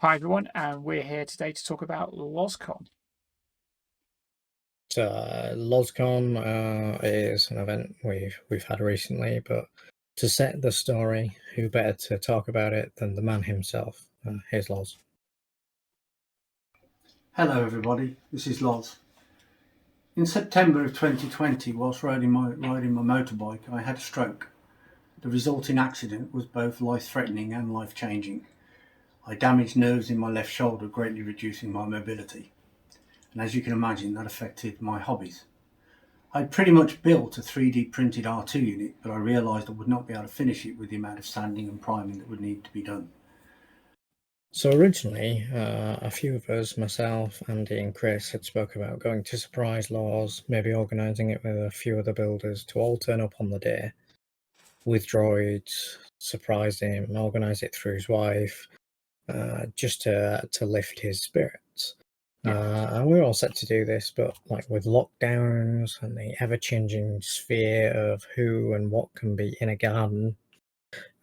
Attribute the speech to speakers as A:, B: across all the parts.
A: Hi everyone, and we're here today to talk about Lozcon.
B: Lozcon is an event we've had recently, but to set the story, who better to talk about it than the man himself? Here's Loz.
C: Hello everybody, this is Loz. In September of 2020, whilst riding my motorbike, I had a stroke. The resulting accident was both life-threatening and life-changing. I damaged nerves in my left shoulder, greatly reducing my mobility. And as you can imagine, that affected my hobbies. I'd pretty much built a 3D printed R2 unit, but I realised I would not be able to finish it with the amount of sanding and priming that would need to be done.
B: So originally, a few of us, myself, Andy and Chris, had spoke about going to surprise Loz, maybe organising it with a few other builders to all turn up on the day with droids, surprise him, organise it through his wife, just to lift his spirits. And we're all set to do this, but like with lockdowns and the ever-changing sphere of who and what can be in a garden,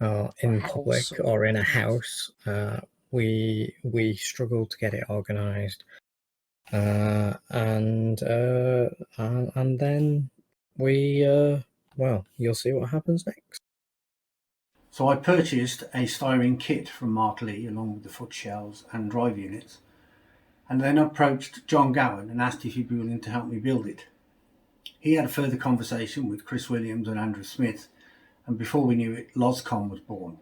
B: in public or in a house, we struggled to get it organised, and then we well, you'll see what happens next.
C: So I purchased a styrene kit from Mark Lee along with the foot shells and drive units, and then approached John Gowan and asked if he'd be willing to help me build it. He had a further conversation with Chris Williams and Andrew Smith, and before we knew it, Lozcon was born.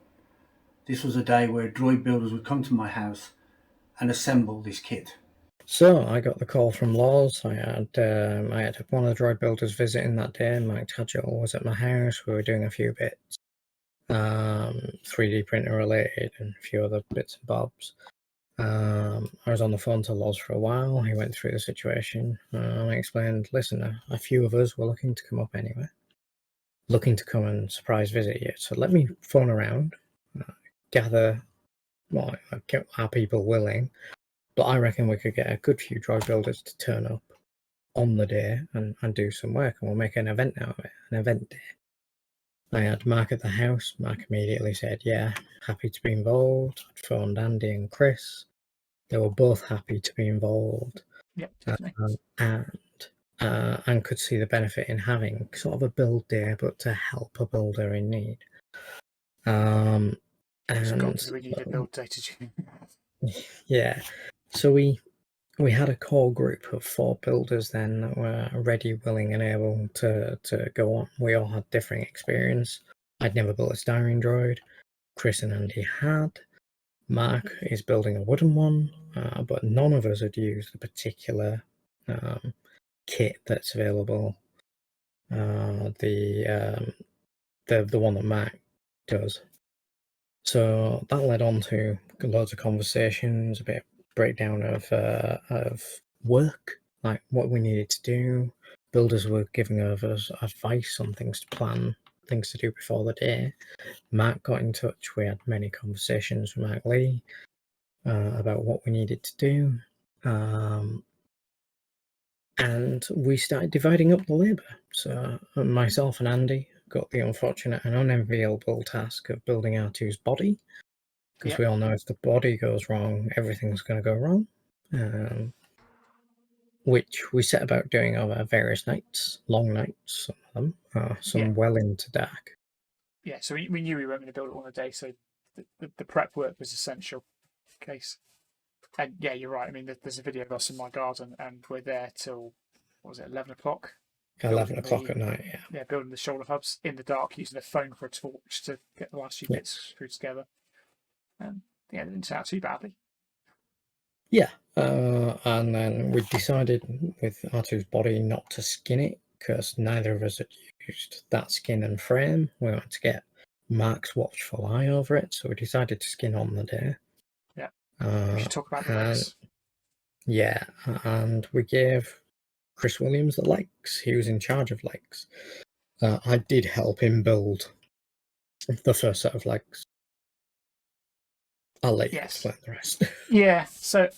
C: This was a day where Droidbuilders would come to my house and assemble this kit.
B: So I got the call from Loz. I had one of the Droidbuilders visiting that day. Mike Tadgell was at my house. We were doing a few bits, 3D printer related and a few other bits and bobs. I was on the phone to Loz for a while. He went through the situation. I explained, listen, a few of us were looking to come up anyway, looking to come and surprise visit you. So let me phone around, gather, well, get our people willing. But I reckon we could get a good few droid builders to turn up on the day and do some work, and we'll make an event out of it, an event day. I had Mark at the house. Mark immediately said, yeah, happy to be involved. I'd phoned Andy and Chris. They were both happy to be involved.
A: Yep, definitely.
B: And could see the benefit in having sort of a build day, but to help a builder in need.
A: And we need a build day to do.
B: Yeah. So we had a core group of 4 builders then that were ready, willing and able to go on. We all had differing experience. I'd never built a styrene droid. Chris and Andy had. Mark is building a wooden one, but none of us had used the particular kit that's available. The one that Mark does. So that led on to loads of conversations, a bit of breakdown of work, like what we needed to do. Builders were giving us advice on things to plan, things to do before the day. Mark got in touch. We had many conversations with Mark Lee about what we needed to do. And we started dividing up the labour. So myself and Andy got the unfortunate and unenviable task of building R2's body, because we all know if the body goes wrong, everything's going to go wrong, which we set about doing over various nights, long nights, some of them, some well into dark.
A: Yeah, so we knew we weren't going to build it on a day, so the prep work was essential case. And yeah, you're right. I mean, there's a video of us in my garden, and we're there till, what was it, 11 o'clock?
B: 11 o'clock at night, yeah.
A: Yeah, building the shoulder hubs in the dark, using a phone for a torch to get the last few bits screwed together. And yeah, it didn't turn out too badly.
B: Yeah, and then we decided with R2's body not to skin it, because neither of us had used that skin and frame. We wanted to get Mark's watchful eye over it, so we decided to skin on the day.
A: Yeah, we should talk about the legs.
B: Yeah, and we gave Chris Williams the legs. He was in charge of legs. I did help him build the first set of legs. I'll let you explain the rest.
A: Yeah, so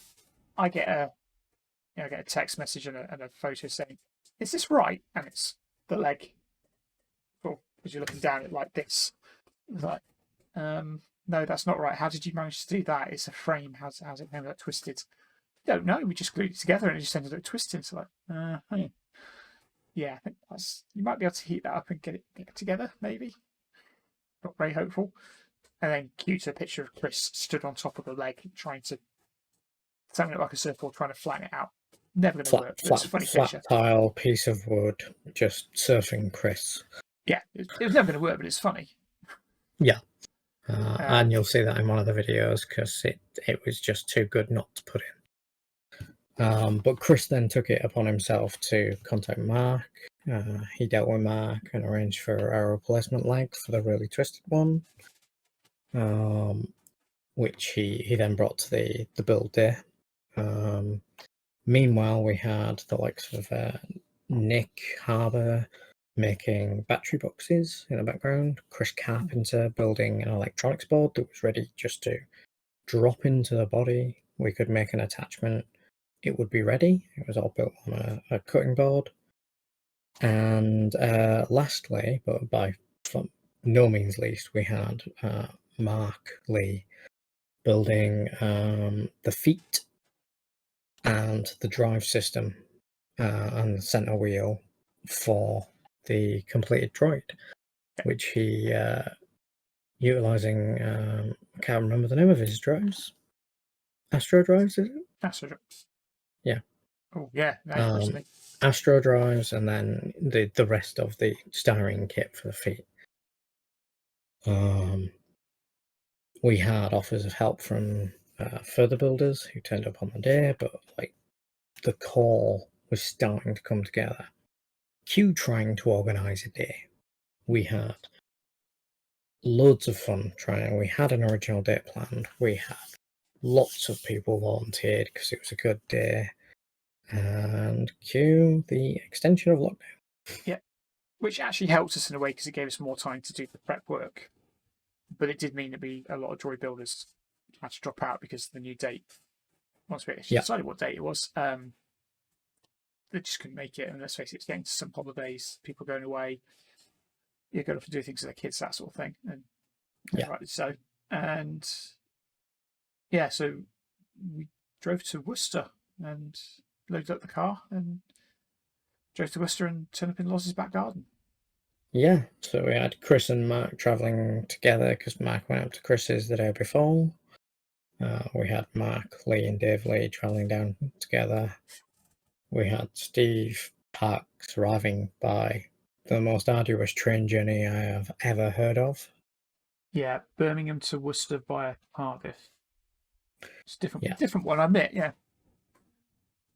A: I get a text message and a photo saying, "Is this right?" And it's the leg. Well, because you're looking down at it like this. It's like, no, that's not right. How did you manage to do that? It's a frame. How's it ended up twisted? Don't know. We just glued it together and it just ended up twisting. So like, yeah, I think you might be able to heat that up and get it together. Maybe. Not very hopeful. And then cue to a picture of Chris stood on top of the leg trying to something like a surfboard, trying to flatten it out. Never going to work. It's a funny
B: flat
A: picture.
B: tile piece of wood, just surfing Chris.
A: Yeah, it was never going to work, but it's funny.
B: Yeah. And you'll see that in one of the videos because it was just too good not to put in. But Chris then took it upon himself to contact Mark. He dealt with Mark and arranged for a replacement leg for the really twisted one, which he then brought to the build day. Meanwhile, we had the likes of Nick Harbour making battery boxes in the background, Chris Carpenter building an electronics board that was ready just to drop into the body. We could make an attachment. It would be ready. It was all built on a cutting board. And lastly, but by no means least, we had Mark Lee building the feet and the drive system and the center wheel for the completed droid, which he utilizing I can't remember the name of his drives. Astro drives, is it?
A: Astro drives.
B: Yeah.
A: Oh yeah,
B: Astro drives, and then the rest of the styrene kit for the feet. We had offers of help from further builders who turned up on the day, but like the core was starting to come together. Q trying to organise a day. We had loads of fun trying. We had an original date planned. We had lots of people volunteered because it was a good day. And Q, the extension of lockdown.
A: Yeah, which actually helped us in a way because it gave us more time to do the prep work. But it did mean that a lot of droid builders had to drop out because of the new date. Once we actually decided what date it was, they just couldn't make it. And let's face it, it's getting to some holidays, people going away. You're going to have to do things with their kids, that sort of thing. And rightly so. And yeah, so we drove to Worcester and loaded up the car and drove to Worcester and turned up in Loz's back garden.
B: Yeah, so we had Chris and Mark travelling together because Mark went up to Chris's the day before. We had Mark, Lee and Dave Lee travelling down together. We had Steve Parks arriving by the most arduous train journey I have ever heard of.
A: Yeah, Birmingham to Worcester via Cardiff. It's a different one, I admit, yeah.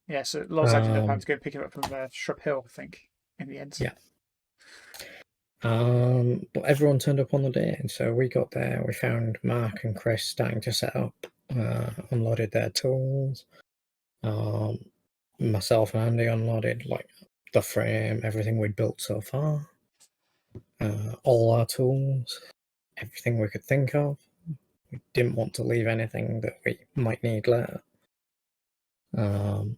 A: Yeah, so Loz ended up having to go pick it up from Shrub Hill, I think, in the end.
B: Yeah. But everyone turned up on the day, and so we got there. We found Mark and Chris starting to set up, unloaded their tools. Myself and Andy unloaded like the frame, everything we'd built so far, all our tools, everything we could think of. We didn't want to leave anything that we might need later. And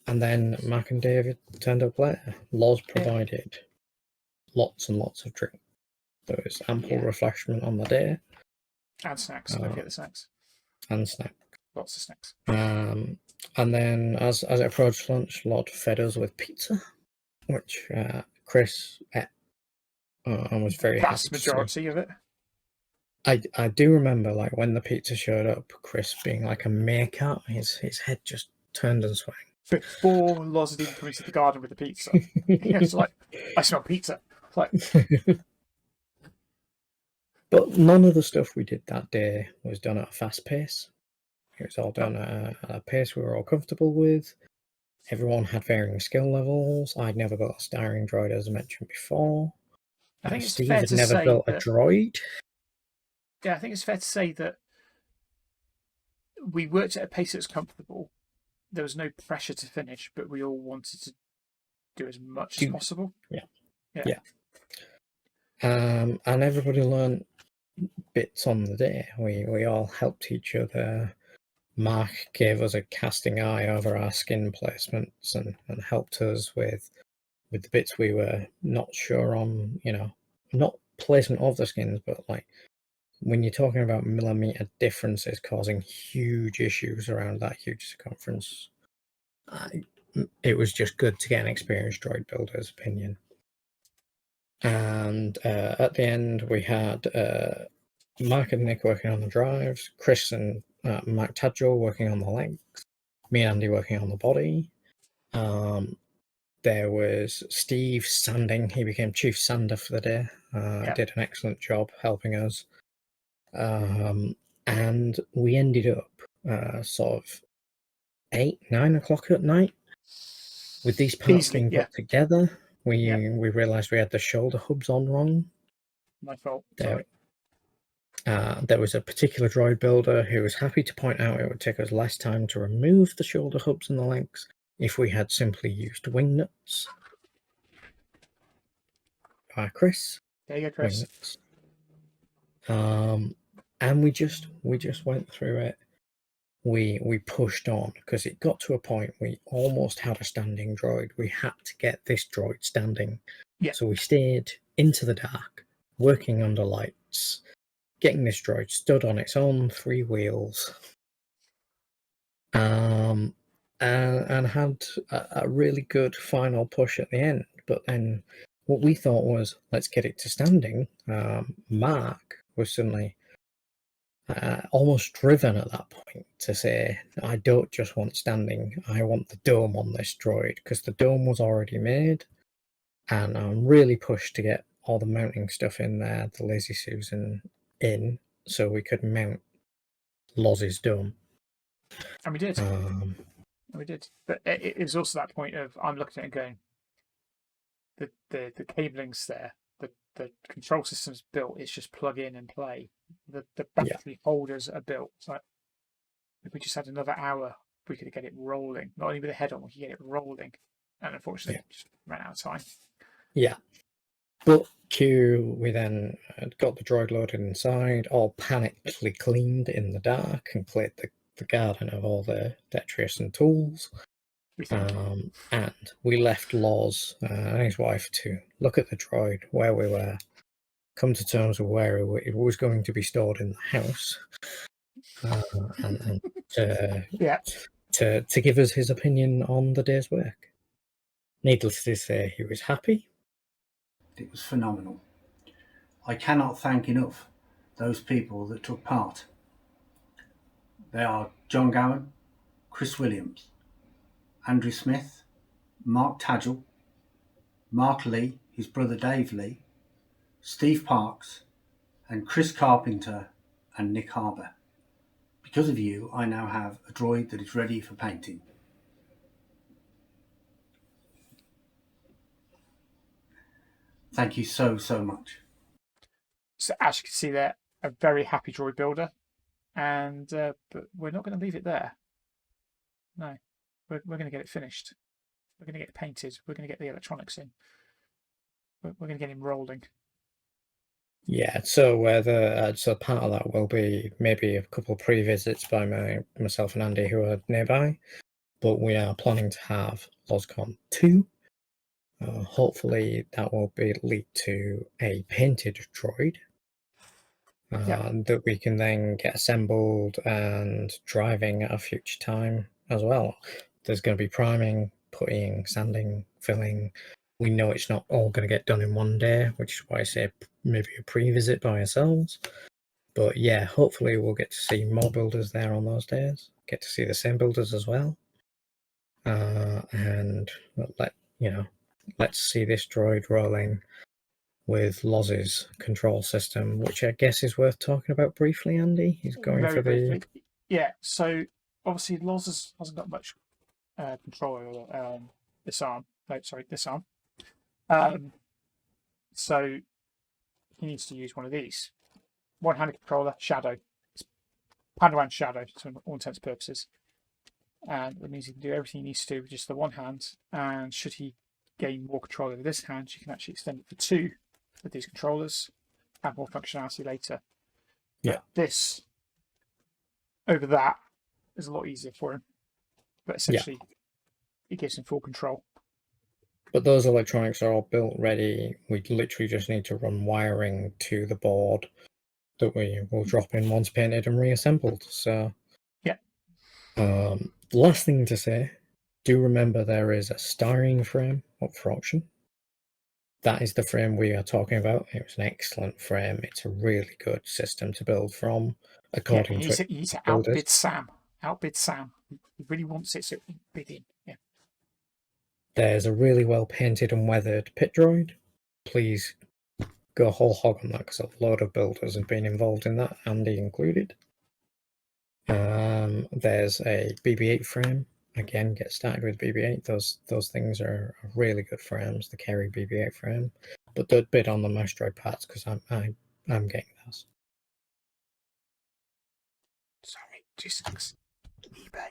B: then Mark and David turned up later. Loz provided lots and lots of drink. There was ample refreshment on the day.
A: And snacks. Don't forget the snacks.
B: And snacks.
A: Lots of snacks.
B: And then as it approached lunch, Lod fed us with pizza, which Chris ate and was very happy.
A: Vast majority of it.
B: I do remember like when the pizza showed up, Chris being like a meerkat, his head just turned and swung.
A: Before Loz had even come into the garden with the pizza. He was like, I smell pizza. Like,
B: but none of the stuff we did that day was done at a fast pace. It was all done at a pace we were all comfortable with. Everyone had varying skill levels. I'd never built a styrene droid, as I mentioned before.
A: I think it's
B: Steve
A: fair
B: had
A: to
B: never
A: say
B: built
A: that,
B: a droid.
A: Yeah, I think it's fair to say that we worked at a pace that was comfortable. There was no pressure to finish, but we all wanted to do as much as possible.
B: Yeah. And everybody learned bits on the day. We all helped each other. Mark gave us a casting eye over our skin placements and helped us with the bits we were not sure on, not placement of the skins, but like when you're talking about millimeter differences causing huge issues around that huge circumference, it was just good to get an experienced droid builder's opinion. And at the end, we had Mark and Nick working on the drives, Chris and Mac Tadjo working on the legs, me and Andy working on the body. There was Steve sanding. He became chief sander for the day. Did an excellent job helping us. And we ended up sort of 8, 9 o'clock at night with these parts
A: Easily,
B: being
A: yeah.
B: put together. We realised we had the shoulder hubs on wrong.
A: My fault. Sorry.
B: There was a particular droid builder who was happy to point out it would take us less time to remove the shoulder hubs and the legs if we had simply used wing nuts. Chris.
A: There you go, Chris.
B: Wing nuts. And we just went through it. We pushed on because it got to a point we almost had a standing droid. We had to get this droid standing.
A: Yeah.
B: So we stayed into the dark, working under lights, getting this droid stood on its own 3 wheels, and had a really good final push at the end. But then what we thought was, let's get it to standing. Mark was suddenly almost driven at that point to say, I don't just want standing, I want the dome on this droid, because the dome was already made, and I'm really pushed to get all the mounting stuff in there, the Lazy Susan in, so we could mount Loz's dome.
A: And we did. We did. But it was also that point of, I'm looking at it and going, the cabling's there, the control system's built, it's just plug in and play. The battery holders are built. It's like, if we just had another hour, we could get it rolling. Not only with the head on, we could get it rolling. And unfortunately, just ran out of time.
B: Yeah. But we then got the droid loaded inside, all panically cleaned in the dark, and cleared the garden of all the detritus and tools. And we left Loz and his wife to look at the droid, where we were, come to terms with where it was going to be stored in the house, and to give us his opinion on the day's work. Needless to say, he was happy.
C: It was phenomenal. I cannot thank enough those people that took part. They are John Gowan, Chris Williams, Andrew Smith, Mark Tadgell, Mark Lee, his brother Dave Lee, Steve Parks, and Chris Carpenter and Nick Harbour. Because of you, I now have a droid that is ready for painting. Thank you so much.
A: So as you can see there, a very happy droid builder. And but we're not going to leave it there. No, we're going to get it finished. We're going to get it painted. We're going to get the electronics in. We're going to get him rolling.
B: Yeah, so so part of that will be maybe a couple of pre-visits by myself and Andy who are nearby, but we are planning to have Lozcon 2. Hopefully that will lead to a painted droid that we can then get assembled and driving at a future time as well. There's going to be priming, puttying, sanding, filling. We know it's not all going to get done in one day, which is why I say maybe a pre-visit by ourselves. But yeah, hopefully we'll get to see more builders there on those days. Get to see the same builders as well. And let's see this droid rolling with Loz's control system, which I guess is worth talking about briefly, Andy. He's going
A: Very
B: for
A: briefly. Yeah, so obviously Loz hasn't got much control over this arm. So he needs to use one of these. One-handed controller, Shadow. It's Padawan Shadow, to all intents and purposes. And it means he can do everything he needs to do with just the one hand. And should he gain more control over this hand, you can actually extend it for 2 with these controllers, have more functionality later.
B: Yeah.
A: But this over that is a lot easier for him. But essentially, it gives him full control.
B: But those electronics are all built ready. We literally just need to run wiring to the board that we will drop in once painted and reassembled. So,
A: Yeah.
B: The last thing to say, do remember there is a styrene frame up for auction. That is the frame we are talking about. It was an excellent frame. It's a really good system to build from, according
A: you
B: to
A: need to
B: builders.
A: outbid Sam. Outbid Sam. He really wants it, so bid in. Yeah.
B: There's a really well painted and weathered pit droid. Please go whole hog on that because a load of builders have been involved in that, Andy included. There's a BB-8 frame. Again, get started with BB-8. Those things are really good frames. The Kerry BB-8 frame, but don't bid on the Mouse Droid parts because I'm getting those.
A: Sorry, 26. eBay.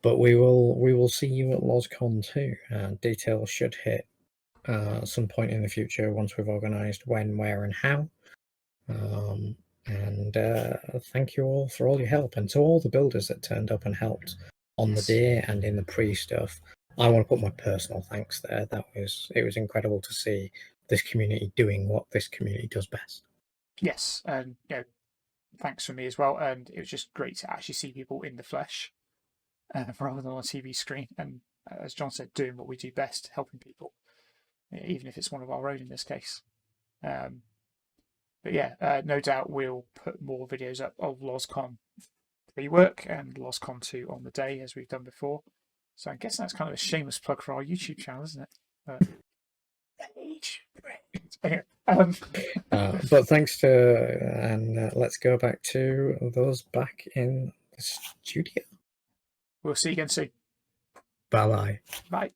B: But we will see you at Lozcon too. Details should hit some point in the future once we've organised when, where, and how. And thank you all for all your help, and to all the builders that turned up and helped on the day and in the pre-stuff. I want to put my personal thanks there. It was incredible to see this community doing what this community does best.
A: Yes, and thanks from me as well. And it was just great to actually see people in the flesh, rather than on a TV screen. And as John said, doing what we do best, helping people, even if it's one of our own in this case. But yeah, no doubt we'll put more videos up of Lozcon rework and Lozcon 2 on the day, as we've done before. So I guess that's kind of a shameless plug for our YouTube channel, isn't it? Anyway,
B: but thanks to, and let's go back to those back in the studio.
A: We'll see you again soon.
B: Bye-bye.
A: Bye.